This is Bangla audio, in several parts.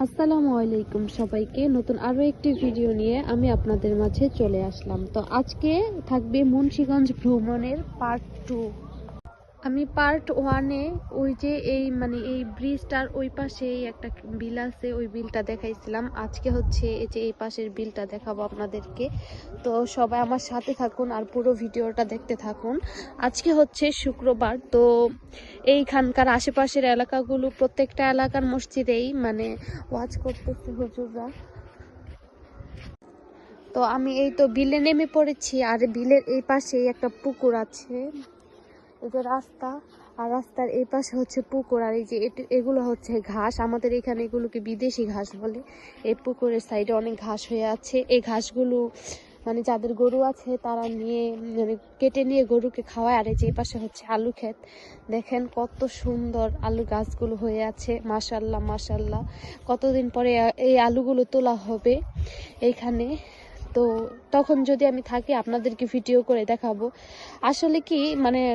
আসসালামু আলাইকুম সবাইকে, নতুন আরো একটি ভিডিও নিয়ে আমি আপনাদের মাঝে চলে আসলাম। তো আজকে থাকবে মুন্সিগঞ্জ ভ্রমণের পার্ট 2। আমি পার্ট 1-এ ওই যে এই ব্রিজটার ওই পাশে একটা বিল আছে, ওই বিলটা দেখাইছিলাম। আজকে হচ্ছে এই যে এই পাশের বিলটা দেখাবো আপনাদেরকে। তো সবাই আমার সাথে থাকুন আর পুরো ভিডিওটা দেখতে থাকুন। আজকে হচ্ছে শুক্রবার, তো এইখানকার আশেপাশের এলাকাগুলো, প্রত্যেকটা এলাকার মসজিদেই ওয়াজ করতেছে হুজুররা। তো আমি এই তো বিলে নেমে পড়েছি, আর বিলের এই পাশেই একটা পুকুর আছে। এই যে রাস্তা, আর রাস্তার এই পাশে হচ্ছে পুকুর, আর এই যে এগুলো হচ্ছে ঘাস। আমাদের এখানে এগুলোকে বিদেশি ঘাস বলে। এই পুকুরের সাইডে অনেক ঘাস হয়ে আছে। এই ঘাসগুলো যাদের গরু আছে তারা নিয়ে কেটে নিয়ে গরুকে খাওয়ায়। আর এই যে এই পাশে হচ্ছে আলু ক্ষেত, দেখেন কত সুন্দর আলু গাছগুলো হয়ে আছে। মাশাল্লাহ মাশাল্লাহ, কতদিন পরে এই আলুগুলো তোলা হবে এইখানে। তো তখন যদি আমি থাকি আপনাদেরকে ভিডিও করে দেখাবো। আসলে কি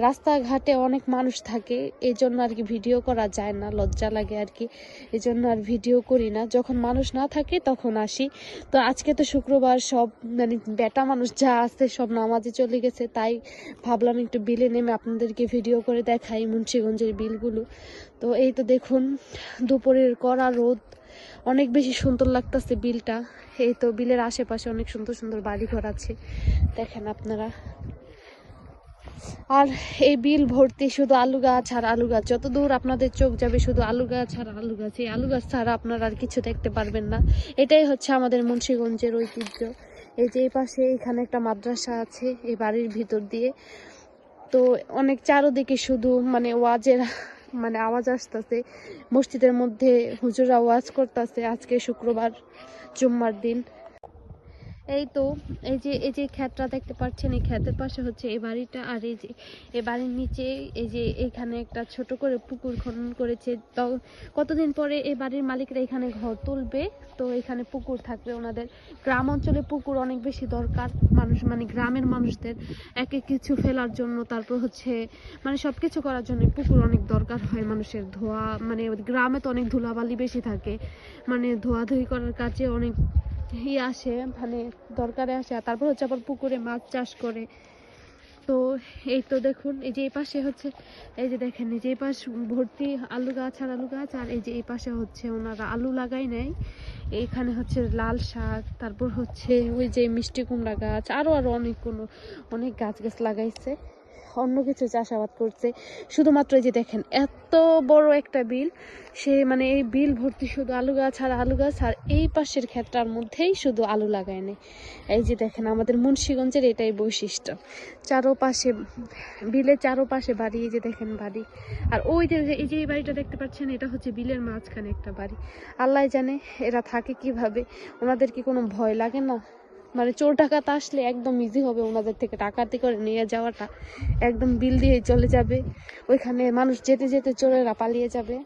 রাস্তাঘাটে অনেক মানুষ থাকে, এই জন্য আর কি ভিডিও করা যায় না, লজ্জা লাগে আর কি, এই জন্য আর ভিডিও করি না। যখন মানুষ না থাকে তখন আসি। তো আজকে তো শুক্রবার, সব বেটা মানুষ যা আছে সব নামাজে চলে গেছে, তাই ভাবলাম একটু বিলে নেমে আপনাদেরকে ভিডিও করে দেখাই মুন্সিগঞ্জের বিলগুলো। তো এই তো দেখুন, দুপুরের কড়া রোদ, অনেক বেশি সুন্দর লাগতেছে বিলটা। এই তো বিলের আশেপাশে অনেক সুন্দর সুন্দর বাড়িঘর আছে, দেখেন আপনারা। আর এই বিল ভর্তি শুধু আলু গাছ আর আলু গাছ, যত দূর আপনাদের চোখ যাবে শুধু আলু গাছ আর আলু গাছ। এই আলু গাছ ছাড়া আপনারা আর কিছু দেখতে পারবেন না। এটাই হচ্ছে আমাদের মুন্সিগঞ্জের ঐতিহ্য। এই যে এই পাশে এখানে একটা মাদ্রাসা আছে এই বাড়ির ভিতর দিয়ে। তো অনেক চারোদিকে শুধু ওয়াজের আওয়াজ আসতেছে। মসজিদের মধ্যে হুজুরা ওয়াজ করতেছে। আজকে শুক্রবার, জুম্মার দিন। এই তো এই যে ক্ষেতটা দেখতে পাচ্ছেন, এই ক্ষেতের পাশে হচ্ছে এই বাড়িটা। আর এই যে এই বাড়ির নিচে এই যে এইখানে একটা ছোট করে পুকুর খনন করেছে। তো কতদিন পরে এই বাড়ির মালিকরা এখানে ঘর তুলবে, তো এখানে পুকুর থাকবে ওনাদের। গ্রাম অঞ্চলে পুকুর অনেক বেশি দরকার। মানুষ গ্রামের মানুষদের এক এক কিছু ফেলার জন্য, তারপর হচ্ছে সবকিছু করার জন্য পুকুর অনেক দরকার হয় মানুষের। ধোয়া গ্রামে তো অনেক ধুলাবালি বেশি থাকে, ধোয়াধুয়ি করার কাজে অনেক আসে, দরকারে আসে। আর তারপর হচ্ছে আবার পুকুরে মাছ চাষ করে। তো এই তো দেখুন, এই যে এই পাশে হচ্ছে, এই যে দেখেন, এই যে এই পাশ ভর্তি আলু গাছ আর আলু গাছ। আর এই যে এই পাশে হচ্ছে ওনারা আলু লাগাই নেয়। এইখানে হচ্ছে লাল শাক, তারপর হচ্ছে ওই যে মিষ্টি কুমড়া গাছ, আরো অনেক গাছ লাগাইছে। অন্য কিছু চাষাবাদ করছে। শুধুমাত্র এই যে দেখেন, এত বড় একটা বিল, সে এই বিল ভর্তি শুধু আলু গাছ আর আলু গাছ। আর এই পাশের ক্ষেতটার মধ্যেই শুধু আলু লাগায় নেই। এই যে দেখেন, আমাদের মুন্সিগঞ্জের এটাই বৈশিষ্ট্য। চারোপাশে বিলের চারোপাশে বাড়ি, এই যে দেখেন বাড়ি। আর ওই যে এই যে এই বাড়িটা দেখতে পাচ্ছেন, এটা হচ্ছে বিলের মাঝখানে একটা বাড়ি। আল্লাহ জানে এরা থাকে কিভাবে, ওনাদের কি কোনো ভয় লাগে না? চোর ডাকাত আসলে একদম ইজি হবে ওনাদের থেকে ডাকাতি করে নিয়ে যাওয়াটা। একদম বিল দিয়ে চলে যাবে, ওইখানে মানুষ যেতে যেতে চোরেরা পালিয়ে যাবে।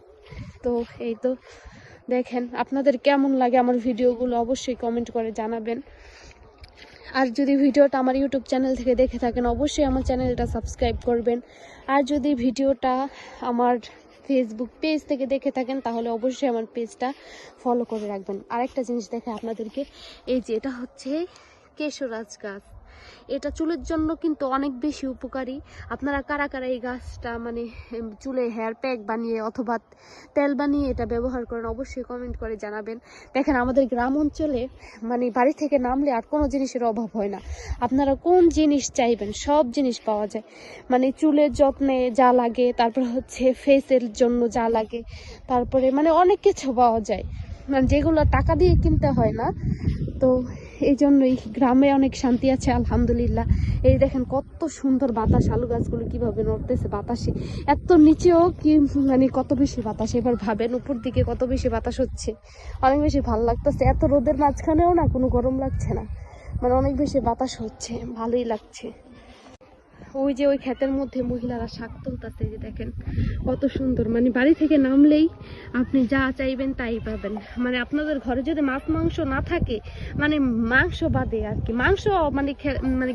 তো এই তো দেখেন, আপনাদের কেমন লাগে আমার ভিডিওগুলো অবশ্যই কমেন্ট করে জানাবেন। আর যদি ভিডিওটা আমার ইউটিউব চ্যানেল থেকে দেখে থাকেন অবশ্যই আমার চ্যানেলটা সাবস্ক্রাইব করবেন। আর যদি ভিডিওটা আমার ফেসবুক পেজ থেকে দেখে থাকেন তাহলে অবশ্যই আমার পেজটা ফলো করে রাখবেন। আরেকটা জিনিস দেখে আপনাদেরকে, এই যে এটা হচ্ছে কেশরাজ গাছ। এটা চুলের জন্য কিন্তু অনেক বেশি উপকারী। আপনারা কারা কারা এই গাছটা চুলে হেয়ার প্যাক বানিয়ে অথবা তেল বানিয়ে এটা ব্যবহার করেন অবশ্যই কমেন্ট করে জানাবেন। দেখেন, আমাদের গ্রাম অঞ্চলে বাড়ি থেকে নামলে আর কোনো জিনিসের অভাব হয় না। আপনারা কোন জিনিস চাইবেন সব জিনিস পাওয়া যায়। চুলের যত্নে যা লাগে, তারপর হচ্ছে ফেসের জন্য যা লাগে, তারপরে অনেক কিছু পাওয়া যায়, যেগুলো টাকা দিয়ে কিনতে হয় না। তো এই জন্যই গ্রামে অনেক শান্তি আছে আলহামদুলিল্লাহ। এই দেখেন কত সুন্দর বাতাস, আলু গাছগুলো কিভাবে নড়তেছে বাতাসে। এত নিচেও কি কত বেশি বাতাস, এবার ভাবেন উপর দিকে কত বেশি বাতাস হচ্ছে, অনেক বেশি ভালো লাগতেছে। এত রোদের মাঝখানেও না কোনো গরম লাগছে না, অনেক বেশি বাতাস হচ্ছে, ভালোই লাগছে। ওই যে ওই ক্ষেতের মধ্যে মহিলারা শাক তুলতেছে, যে দেখেন কত সুন্দর। বাড়ি থেকে নামলেই আপনি যা চাইবেন তাই পাবেন। আপনাদের ঘরে যদি মাছ মাংস না থাকে, মাংস বাদে আর কি, মাংস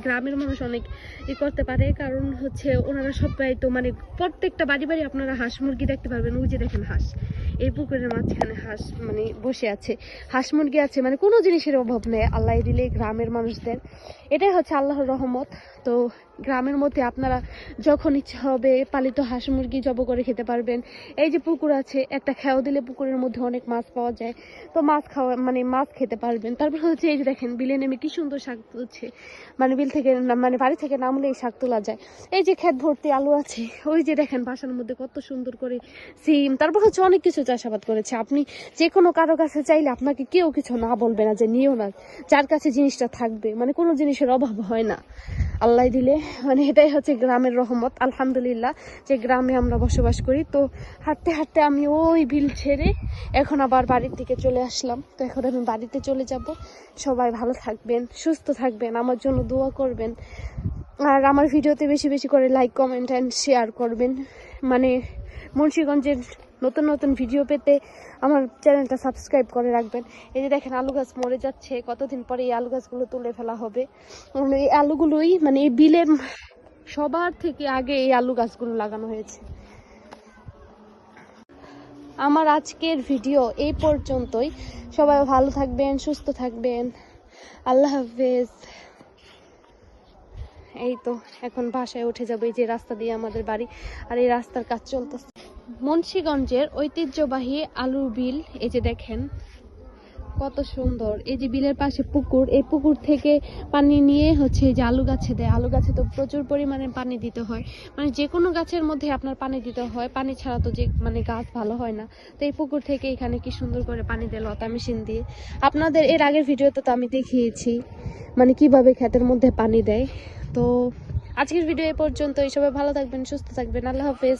গ্রামের মানুষ অনেক করতে পারে, কারণ হচ্ছে ওনারা সবাই তো প্রত্যেকটা বাড়ি বাড়ি আপনারা হাঁস মুরগি দেখতে পারবেন। ওই যে দেখেন হাঁস, এই পুকুরের মাঝখানে হাঁস মানে বসে আছে, হাঁস মুরগি আছে, মানে কোনো জিনিসের অভাব নেই আল্লাহ দিলে গ্রামের মানুষদের। এটাই হচ্ছে আল্লাহর রহমত। তো গ্রামের মধ্যে আপনারা যখন ইচ্ছা হবে পালিত হাঁস মুরগি জব করে খেতে পারবেন। এই যে পুকুর আছে, একটা খেয়াও দিলে পুকুরের মধ্যে অনেক মাছ পাওয়া যায়, তো মাছ খাওয়া মানে মাছ খেতে পারবেন। তারপর হচ্ছে এই যে দেখেন বিলে নেমে কি সুন্দর শাক তুলছে, মানে বিল থেকে মানে বাড়ি থেকে নামলে এই শাক তোলা যায়। এই যে ক্ষেত ভর্তি আলু আছে, ওই যে দেখেন বাসার মধ্যে কত সুন্দর করে সিম, তারপর হচ্ছে অনেক কিছু চাষাবাদ করেছে। আপনি যে কোনো কারো কাছে চাইলে আপনাকে কেউ কিছু না বলবে না যে নিও না, যার কাছে জিনিসটা থাকবে, মানে কোনো জিনিসের অভাব হয় না আল্লাহ দিলে। মানে এটাই হচ্ছে গ্রামের রহমত, আলহামদুলিল্লাহ যে গ্রামে আমরা বসবাস করি। তো হাঁটতে হাঁটতে আমি ওই বিল ছেড়ে এখন আবার বাড়ির দিকে চলে আসলাম। তো এখন আমি বাড়িতে চলে যাব। সবাই ভালো থাকবেন, সুস্থ থাকবেন, আমার জন্য দোয়া করবেন, আর আমার ভিডিওতে বেশি বেশি করে লাইক কমেন্ট অ্যান্ড শেয়ার করবেন। মানে মুন্সিগঞ্জের নতুন নতুন ভিডিও পেতে আমার চ্যানেলটা সাবস্ক্রাইব করে রাখবেন। এই যে দেখেন আলু গাছ মরে যাচ্ছে, কতদিন পরে এই আলু গাছগুলো তুলে ফেলা হবে। এই আলুগুলোই মানে এই বিলের সবার থেকে আগে এই আলু গাছগুলো লাগানো হয়েছে। আমার আজকের ভিডিও এই পর্যন্তই। সবাই ভালো থাকবেন, সুস্থ থাকবেন, আল্লাহ হাফেজ। এই তো এখন বাসায় উঠে যাবো। এই যে রাস্তা দিয়ে আমাদের বাড়ি, আর এই রাস্তার কাজ চলতেছে। মুন্সিগঞ্জের ঐতিহ্যবাহী আলুর বিল, এই যে দেখেন কত সুন্দর। এই যে বিলের পাশে পুকুর, এই পুকুর থেকে পানি নিয়ে হচ্ছে যে আলু গাছে দেয়। আলু গাছে তো প্রচুর পরিমাণে পানি দিতে হয়, মানে যে কোনো গাছের মধ্যে আপনার পানি দিতে হয়, পানি ছাড়া তো যে মানে গাছ ভালো হয় না। তো এই পুকুর থেকে এখানে কি সুন্দর করে পানি দেয় লতা মেশিন দিয়ে। আপনাদের এর আগের ভিডিওতে তো আমি দেখিয়েছি মানে কিভাবে ক্ষেতের মধ্যে পানি দেয়। তো আজকের ভিডিও এ পর্যন্ত। সবাই ভালো থাকবেন, সুস্থ থাকবেন, আল্লাহ হাফেজ।